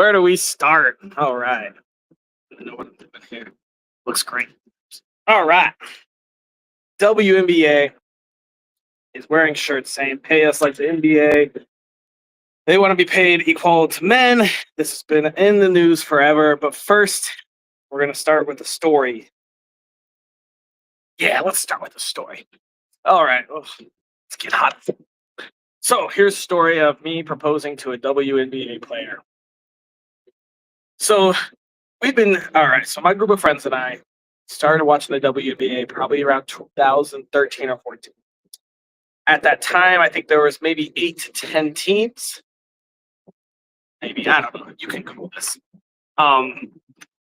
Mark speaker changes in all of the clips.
Speaker 1: Where do we start? All right. I know what I'm doing here. Looks great. All right. WNBA is wearing shirts saying pay us like the NBA. They want to be paid equal to men. This has been in the news forever. But first, we're going to start with the story. Yeah, let's start with the story. All right. Let's get hot. So here's a story of me proposing to a WNBA player. So all right. So my group of friends and I started watching the WNBA probably around 2013 or 14. At that time, I think there was maybe 8 to 10 teams. Maybe, I don't know. You can Google this.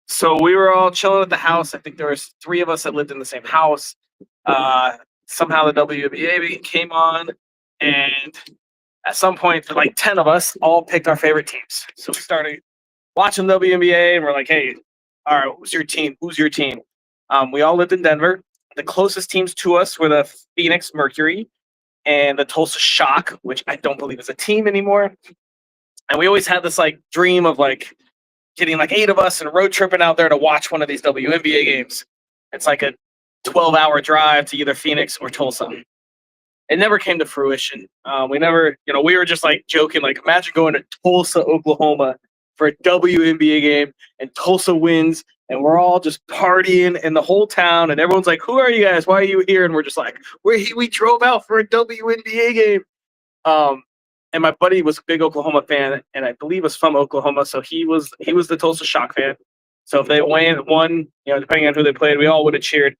Speaker 1: So we were all chilling at the house. I think there was 3 of us that lived in the same house. Somehow the WNBA came on, and at some point, like 10 of us all picked our favorite teams. So we started watching the WNBA, and we're like, hey, all right, who's your team? Who's your team? We all lived in Denver. The closest teams to us were the Phoenix Mercury and the Tulsa Shock, which I don't believe is a team anymore. And we always had this like dream of like getting like 8 of us and road tripping out there to watch one of these WNBA games. It's like a 12-hour drive to either Phoenix or Tulsa. It never came to fruition. We never, we were just like joking, like imagine going to Tulsa, Oklahoma for a WNBA game and Tulsa wins and we're all just partying in the whole town and everyone's like, who are you guys? Why are you here? And we're just like, we drove out for a WNBA game. And my buddy was a big Oklahoma fan and I believe was from Oklahoma. So he was the Tulsa Shock fan. So if they won, depending on who they played, we all would have cheered.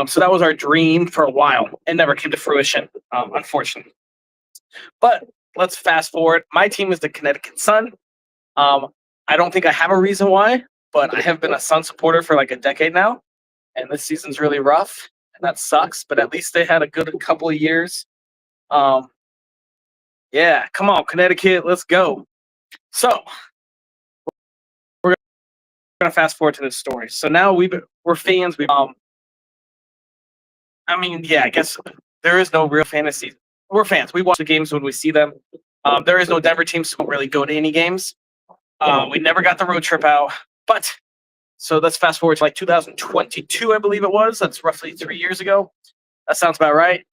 Speaker 1: So that was our dream for a while. It never came to fruition, unfortunately. But let's fast forward. My team is the Connecticut Sun. I don't think I have a reason why, but I have been a Sun supporter for like a decade now. And this season's really rough, and that sucks. But at least they had a good couple of years. Yeah, come on, Connecticut, let's go. So we're gonna fast forward to this story. So now we're fans. I guess there is no real fantasy. We're fans. We watch the games when we see them. There is no Denver team, so we don't really go to any games. We never got the road trip out. But so let's fast forward to like 2022, I believe it was. That's roughly 3 years ago. That sounds about right.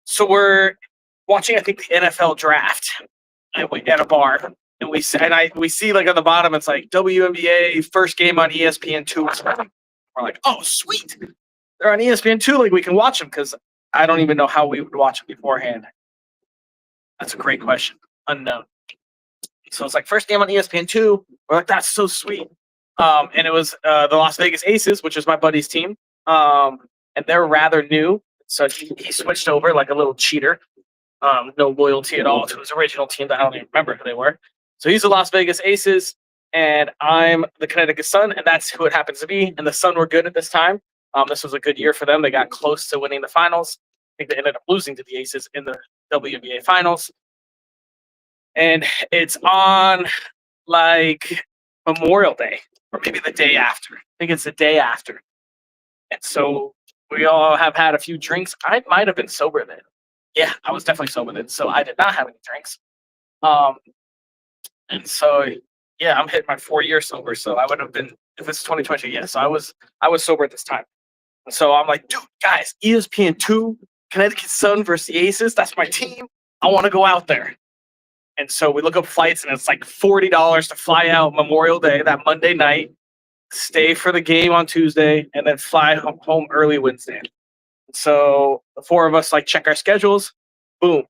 Speaker 1: So we're watching, I think, the NFL draft at a bar. And we see like on the bottom, it's like WNBA first game on ESPN2. We're like, oh, sweet. They're on ESPN2. Like we can watch them because I don't even know how we would watch them beforehand. That's a great question. Unknown. So it's like first game on ESPN2. We're like, that's so sweet. And it was the Las Vegas Aces, which is my buddy's team. And they're rather new. So he switched over like a little cheater. No loyalty at all to his original team that I don't even remember who they were. So he's the Las Vegas Aces, and I'm the Connecticut Sun, and that's who it happens to be. And the Sun were good at this time. This was a good year for them. They got close to winning the finals. I think they ended up losing to the Aces in the WNBA finals. And it's on like Memorial Day, or maybe the day after. I think it's the day after. And so we all have had a few drinks. I might have been sober then. Yeah, I was definitely sober then. So I did not have any drinks. And so, yeah, I'm hitting my 4-year sober. So I would have been, if it's 2020, yeah. So I was sober at this time. And so I'm like, dude, guys, ESPN2, Connecticut Sun versus the Aces. That's my team. I want to go out there. And so we look up flights, and it's like $40 to fly out Memorial Day, that Monday night, stay for the game on Tuesday, and then fly home early Wednesday. So the 4 of us like check our schedules. Boom.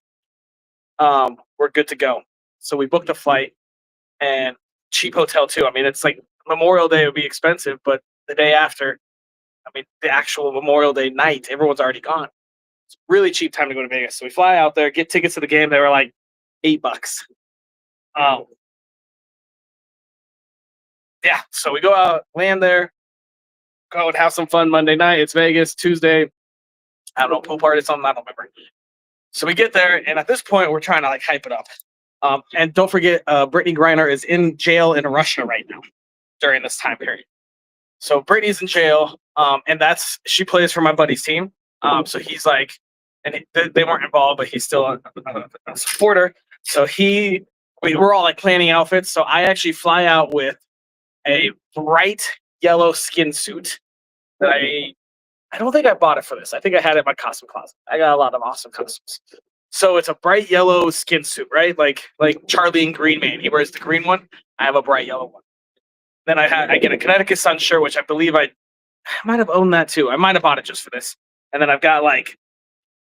Speaker 1: We're good to go. So we booked a flight and cheap hotel too. I mean, it's like Memorial Day would be expensive, but the day after, the actual Memorial Day night, everyone's already gone. It's really cheap time to go to Vegas. So we fly out there, get tickets to the game. They were like $8. Yeah. So we go out, land there, go and have some fun Monday night. It's Vegas. Tuesday, I don't know, pool party or something. I don't remember. So we get there, and at this point, we're trying to like hype it up. And don't forget, Brittany Griner is in jail in Russia right now during this time period. So Brittany's in jail, and she plays for my buddy's team. So he's like, and they weren't involved, but he's still a supporter. So he we're all like planning outfits. So I actually fly out with a bright yellow skin suit that I don't think I bought it for this. I think I had it in my costume closet. I got a lot of awesome costumes. So it's a bright yellow skin suit, right? Like Charlie and Green Man. He wears the green one. I have a bright yellow one. Then I get a Connecticut Sun shirt, which I believe I might have owned that too. I might have bought it just for this. And then I've got like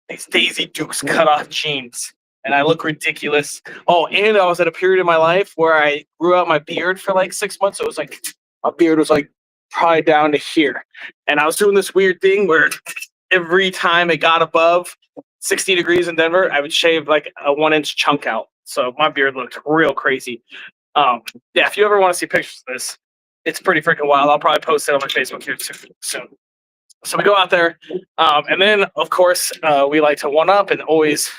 Speaker 1: these Daisy Dukes cut off jeans, and I look ridiculous. Oh, and I was at a period in my life where I grew out my beard for like 6 months. So it was like my beard was like probably down to here, and I was doing this weird thing where every time it got above 60 degrees in Denver, I would shave like a 1 inch chunk out. So my beard looked real crazy. Yeah, if you ever want to see pictures of this, it's pretty freaking wild. I'll probably post it on my Facebook here soon. So we go out there, and then of course we like to one up and always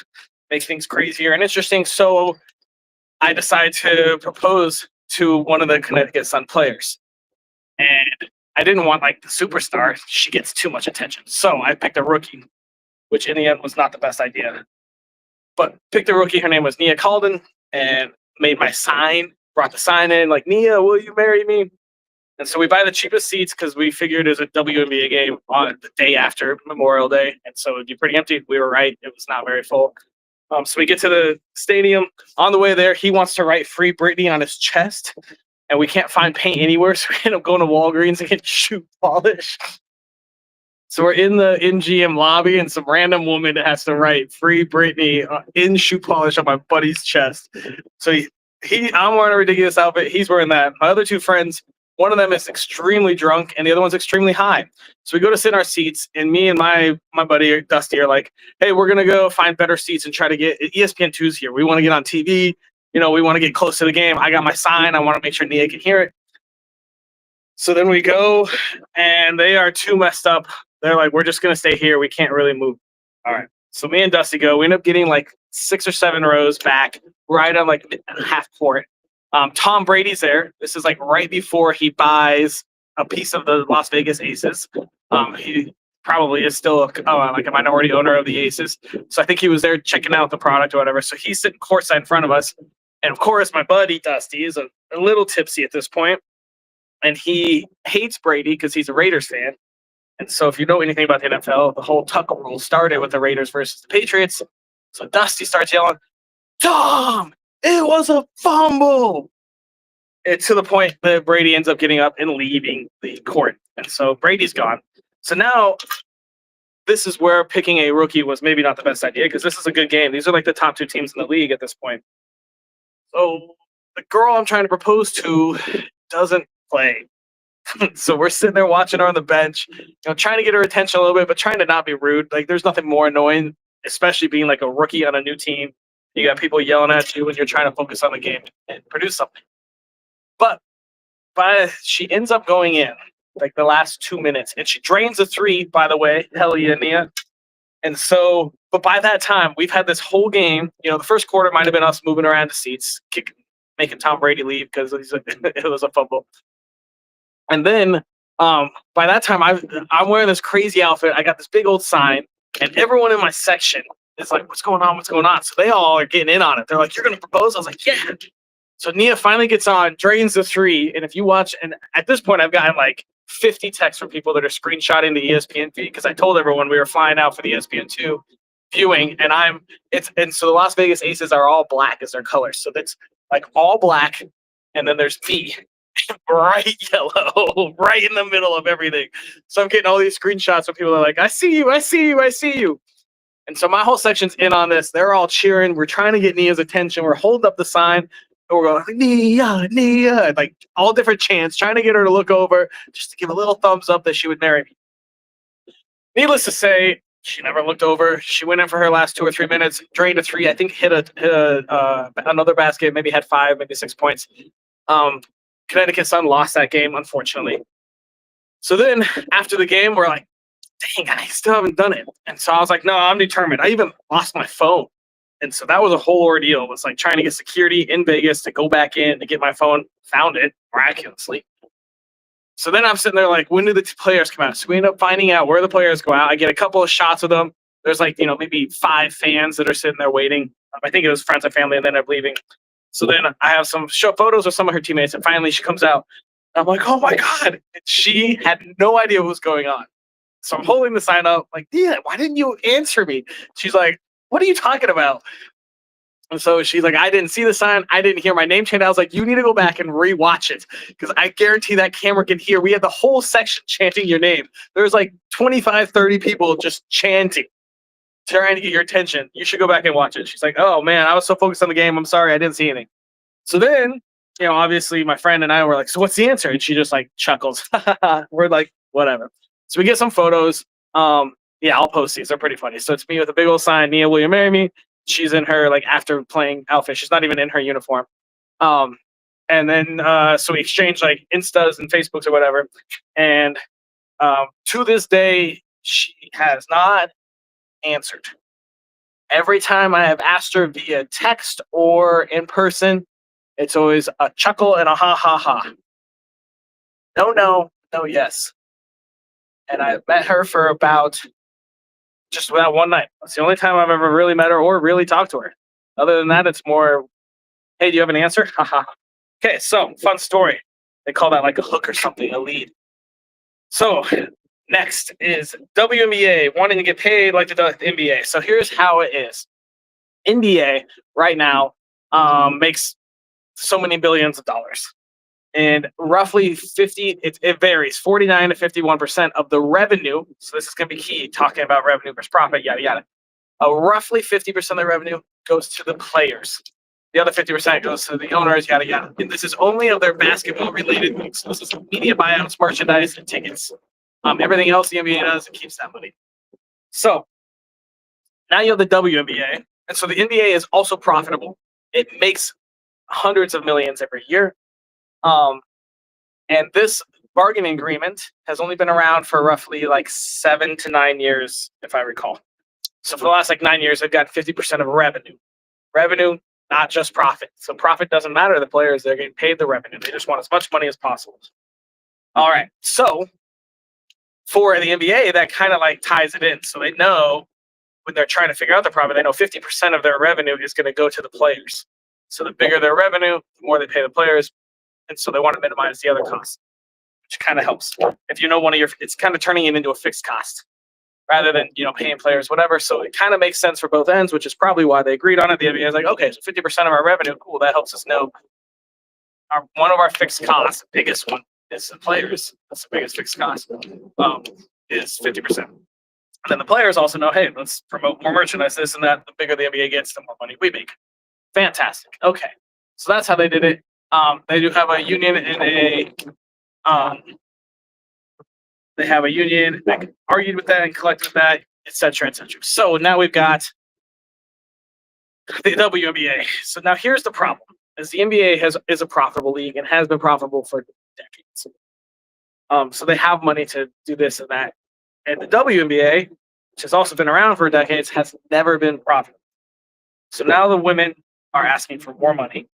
Speaker 1: make things crazier and interesting. So I decide to propose to one of the Connecticut Sun players, and I didn't want like the superstar. She gets too much attention, so I picked a rookie, which in the end was not the best idea. But picked a rookie. Her name was Nia Calden, and made my sign. Brought the sign in like, Nia, will you marry me? And so we buy the cheapest seats because we figured it was a WNBA game on the day after Memorial Day. And so it'd be pretty empty. We were right. It was not very full. So we get to the stadium. On the way there, he wants to write Free Britney on his chest. And we can't find paint anywhere. So we end up going to Walgreens and get shoe polish. So we're in the MGM lobby, and some random woman has to write Free Britney in shoe polish on my buddy's chest. So I'm wearing a ridiculous outfit. He's wearing that. My other two friends, one of them is extremely drunk, and the other one's extremely high. So we go to sit in our seats, and me and my buddy Dusty are like, "Hey, we're gonna go find better seats and try to get ESPN2's here. We want to get on TV. You know, we want to get close to the game. I got my sign. I want to make sure Nia can hear it." So then we go, and they are too messed up. They're like, "We're just gonna stay here. We can't really move." All right. So me and Dusty go. We end up getting like 6 or 7 rows back, right on like half court. Tom Brady's there. This is like right before he buys a piece of the Las Vegas Aces. He probably is still like a minority owner of the Aces. So I think he was there checking out the product or whatever. So he's sitting courtside in front of us. And of course, my buddy Dusty is a little tipsy at this point. And he hates Brady because he's a Raiders fan. And so if you know anything about the NFL, the whole Tucker rule started with the Raiders versus the Patriots. So Dusty starts yelling, "Tom, it was a fumble!" It's to the point that Brady ends up getting up and leaving the court. And so Brady's gone. So now this is where picking a rookie was maybe not the best idea, because this is a good game. These are like the top 2 teams in the league at this point. So the girl I'm trying to propose to doesn't play. So we're sitting there watching her on the bench, trying to get her attention a little bit, but trying to not be rude. Like, there's nothing more annoying, especially being like a rookie on a new team. You got people yelling at you when you're trying to focus on the game and produce something. But she ends up going in like the last 2 minutes, and she drains a 3, by the way. Hell yeah, Nia. And so, but by that time, we've had this whole game. The first quarter might have been us moving around the seats, making Tom Brady leave because it was a fumble. And then by that time, I'm wearing this crazy outfit. I got this big old sign, and everyone in my section is like, "What's going on? What's going on?" So they all are getting in on it. They're like, "You're going to propose?" I was like, "Yeah." So Nia finally gets on, drains the 3. And if you watch, and at this point, I've gotten like 50 texts from people that are screenshotting the ESPN feed, because I told everyone we were flying out for the ESPN2 viewing. And so the Las Vegas Aces are all black as their colors. So that's like all black. And then there's me, bright yellow, right in the middle of everything. So I'm getting all these screenshots of people that are like, "I see you, I see you, I see you." And so my whole section's in on this. They're all cheering. We're trying to get Nia's attention. We're holding up the sign. And we're going, "Nia, Nia," like all different chants, trying to get her to look over, just to give a little thumbs up that she would marry me. Needless to say, she never looked over. She went in for her last 2 or 3 minutes, drained a 3. I think hit another basket, maybe had 5, maybe 6 points. Connecticut Sun lost that game, unfortunately. So then after the game, we're like, "Dang, I still haven't done it." And so I was like, "No, I'm determined." I even lost my phone. And so that was a whole ordeal. It was like trying to get security in Vegas to go back in to get my phone. Found it miraculously. So then I'm sitting there like, when do the players come out? So we end up finding out where the players go out. I get a couple of shots of them. There's like, maybe 5 fans that are sitting there waiting. I think it was friends and family, and then end up leaving. So then I have some show photos of some of her teammates, and finally she comes out. I'm like, oh my God. And she had no idea what was going on. So I'm holding the sign up, like, Dina, why didn't you answer me? She's like, what are you talking about? And so she's like, I didn't see the sign. I didn't hear my name chanted. I was like, you need to go back and rewatch it because I guarantee that camera can hear. We had the whole section chanting your name. There's like 25, 30 people just chanting, trying to get your attention. You should go back and watch it. She's like, oh man, I was so focused on the game. I'm sorry. I didn't see anything. So then, obviously my friend and I were like, so what's the answer? And she just like chuckles. We're like, whatever. So we get some photos. Yeah, I'll post these. They're pretty funny. So it's me with a big old sign, Nia, will you marry me? She's in her like after playing outfit. She's not even in her uniform. And then so we exchange like Instas and Facebooks or whatever. And to this day, she has not answered. Every time I have asked her via text or in person, it's always a chuckle and a ha ha ha. No, yes. And I met her for about just that one night. That's the only time I've ever really met her or really talked to her. Other than that, it's more, hey, do you have an answer? Haha. Okay, so fun story. They call that like a hook or something, a lead. So next is WNBA wanting to get paid like the NBA. So here's how it is. NBA right now makes so many billions of dollars. And roughly 50, it varies, 49 to 51% of the revenue. So this is going to be key, talking about revenue versus profit, yada, yada. Roughly 50% of the revenue goes to the players. The other 50% goes to the owners, yada, yada. And this is only of their basketball-related things. So this is media buyouts, merchandise, and tickets. Everything else the NBA does, it keeps that money. So now you have the WNBA. And so the NBA is also profitable. It makes hundreds of millions every year. And this bargaining agreement has only been around for roughly like 7 to 9 years, if I recall. So for the last like 9 years, they've got 50% of revenue. Revenue, not just profit. So profit doesn't matter to the players. They're getting paid the revenue. They just want as much money as possible. All right. So for the NBA, that kind of like ties it in. So they know when they're trying to figure out the profit, they know 50% of their revenue is going to go to the players. So the bigger their revenue, the more they pay the players. And so they want to minimize the other costs, which kind of helps. If you know it's kind of turning it into a fixed cost rather than, paying players, whatever. So it kind of makes sense for both ends, which is probably why they agreed on it. The NBA is like, okay, so 50% of our revenue, cool. That helps us know one of our fixed costs, the biggest one is the players. That's the biggest fixed cost, is 50%. And then the players also know, hey, let's promote more merchandise, this and that. The bigger the NBA gets, the more money we make. Fantastic. Okay. So that's how they did it. They do have a union and they have a union that argued with that and collected with that, et cetera, et cetera. So now we've got the WNBA. So now here's the problem: is the NBA is a profitable league and has been profitable for decades. So they have money to do this and that, and the WNBA, which has also been around for decades, has never been profitable. So now the women are asking for more money.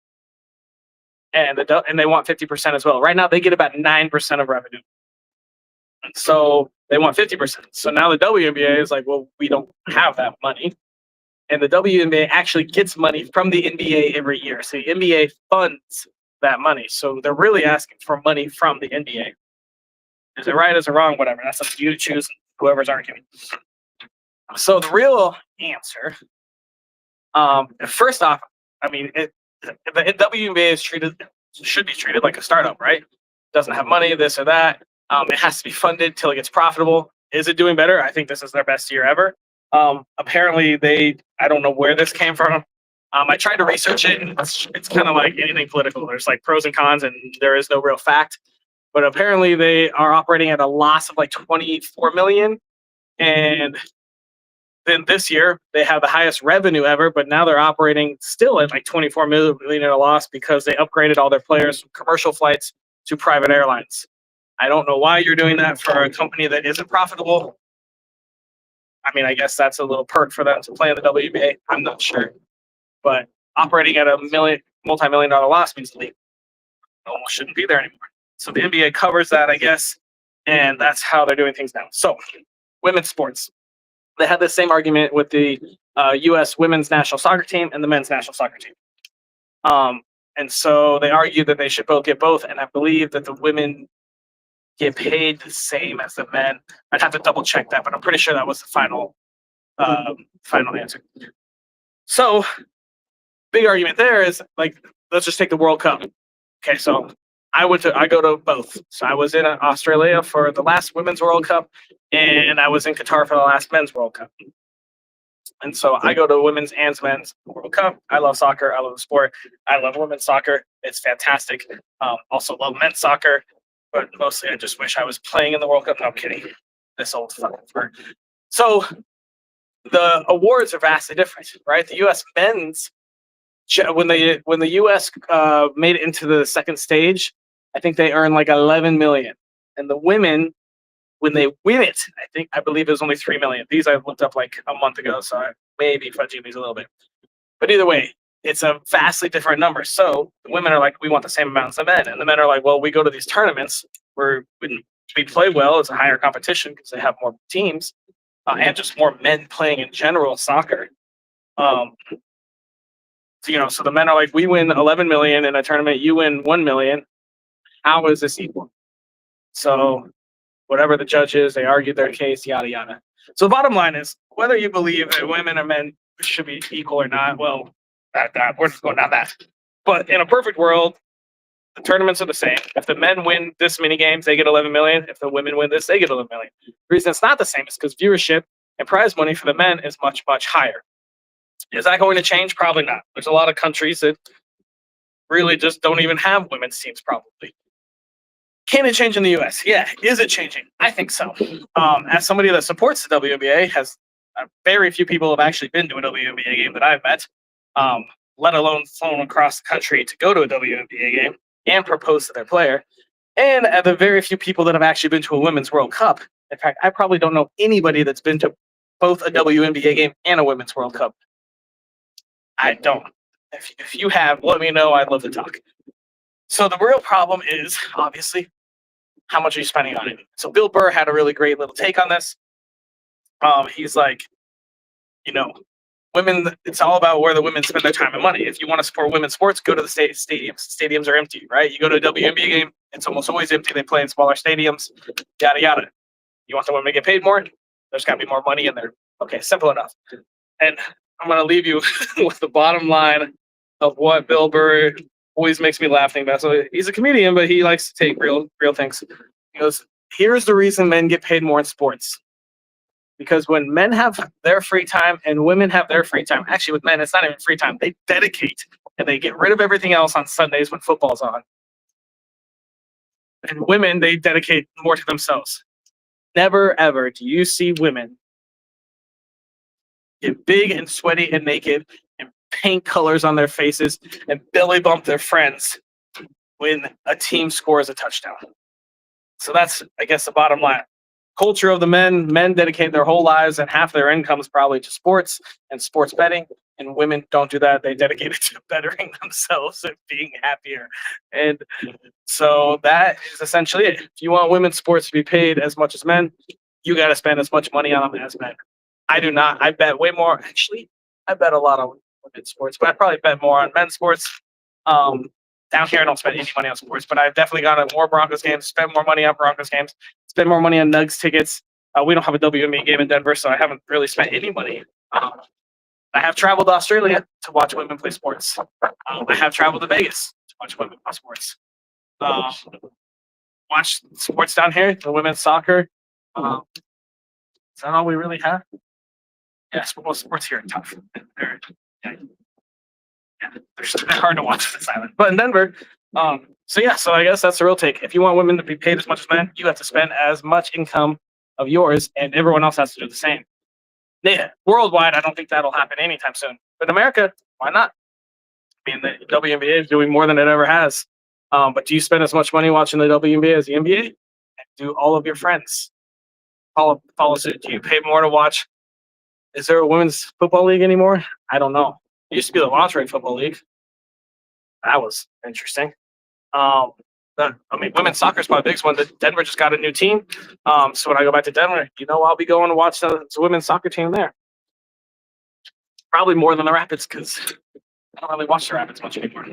Speaker 1: And they want 50% as well. Right now, they get about 9% of revenue. So they want 50%. So now the WNBA is like, well, we don't have that money. And the WNBA actually gets money from the NBA every year. So the NBA funds that money. So they're really asking for money from the NBA. Is it right? Is it wrong? Whatever. That's up to you to choose, whoever's arguing. So the real answer, first off, I mean, the WNBA should be treated like a startup, right? Doesn't have money, this or that. It has to be funded till it gets profitable. Is it doing better? I think this is their best year ever. Apparently, I don't know where this came from. I tried to research it, and it's kind of like anything political. There's like pros and cons, and there is no real fact. But apparently, they are operating at a loss of like 24 million, and then this year they have the highest revenue ever, but now they're operating still at like 24 million at a loss because they upgraded all their players from commercial flights to private airlines. I don't know why you're doing that for a company that isn't profitable. I mean, I guess that's a little perk for them to play in the WNBA. I'm not sure, but operating at a multi-million-dollar loss means the league almost shouldn't be there anymore. So the NBA covers that, I guess, and that's how they're doing things now. So women's sports. They had the same argument with the U.S. women's national soccer team and the men's national soccer team. And so they argued that they should both get both, and I believe that the women get paid the same as the men. I'd have to double check that, but I'm pretty sure that was the final answer. So big argument there is like, let's just take the World Cup. Okay, so I go to both. So I was in Australia for the last Women's World Cup, and I was in Qatar for the last Men's World Cup. And so I go to Women's and Men's World Cup. I love soccer. I love the sport. I love women's soccer. It's fantastic. Also love men's soccer, but mostly I just wish I was playing in the World Cup. No, I'm kidding. This old fucking fart. So the awards are vastly different, right? The U.S. men's, when the U.S. Made it into the second stage, I think they earned like 11 million, and the women, when they win it, I believe it was only 3 million. These I looked up like a month ago, so I may be fudging these a little bit. But either way, it's a vastly different number. So the women are like, we want the same amount as the men, and the men are like, well, we go to these tournaments where we play well. It's a higher competition because they have more teams and just more men playing in general soccer. So the men are like, we win 11 million in a tournament, you win 1 million. How is this equal? So whatever the judges, they argued their case, yada yada. So the bottom line is, whether you believe that women and men should be equal or not, well, we're just going down that. But in a perfect world, the tournaments are the same. If the men win this many games, they get 11 million. If the women win this, they get 11 million. The reason it's not the same is because viewership and prize money for the men is much, much higher. Is that going to change? Probably not. There's a lot of countries that really just don't even have women's teams, probably. Can it change in the U.S.? Yeah. Is it changing? I think so. As somebody that supports the WNBA, very few people have actually been to a WNBA game that I've met, let alone flown across the country to go to a WNBA game and propose to their player. And the very few people that have actually been to a Women's World Cup. In fact, I probably don't know anybody that's been to both a WNBA game and a Women's World Cup. I don't. If you have, let me know. I'd love to talk. So the real problem is, obviously, how much are you spending on it? So Bill Burr had a really great little take on this. He's like, women, it's all about where the women spend their time and money. If you want to support women's sports, go to the stadiums. Stadiums are empty, right? You go to a WNBA game, it's almost always empty. They play in smaller stadiums, yada, yada. You want the women to get paid more? There's got to be more money in there. Okay, simple enough. And I'm going to leave you with the bottom line of what Bill Burr always makes me laughing about. So he's a comedian, but he likes to take real things. He goes, here's the reason men get paid more in sports. Because when men have their free time and women have their free time, actually with men, it's not even free time. They dedicate and they get rid of everything else on Sundays when football's on. And women, they dedicate more to themselves. Never, ever do you see women get big and sweaty and naked and paint colors on their faces and belly bump their friends when a team scores a touchdown. So that's, I guess, the bottom line. Culture of the men dedicate their whole lives and half their incomes probably to sports and sports betting, and women don't do that. They dedicate it to bettering themselves and being happier. And so that is essentially it. If you want women's sports to be paid as much as men, you got to spend as much money on them as men. I do not. I bet way more. Actually, I bet a lot on women's sports, but I probably bet more on men's sports. Down here, I don't spend any money on sports, but I've definitely gone to more Broncos games, spend more money on Broncos games, spend more money on Nugs tickets. We don't have a WNBA game in Denver, so I haven't really spent any money. I have traveled to Australia to watch women play sports. I have traveled to Vegas to watch women play sports. Watch sports down here, the women's soccer. Is that all we really have? Yes, well, sports here are tough. They're hard to watch on this island. But in Denver, so I guess that's the real take. If you want women to be paid as much as men, you have to spend as much income of yours, and everyone else has to do the same. Yeah, worldwide, I don't think that'll happen anytime soon. But in America, why not? I mean, the WNBA is doing more than it ever has. But do you spend as much money watching the WNBA as the NBA? And do all of your friends follow suit? Do you pay more to watch? Is there a women's football league anymore? I don't know. It used to be the Lingerie Football League. That was interesting. Women's soccer is my biggest one. Denver just got a new team. So when I go back to Denver, I'll be going to watch the women's soccer team there. Probably more than the Rapids because I don't really watch the Rapids much anymore.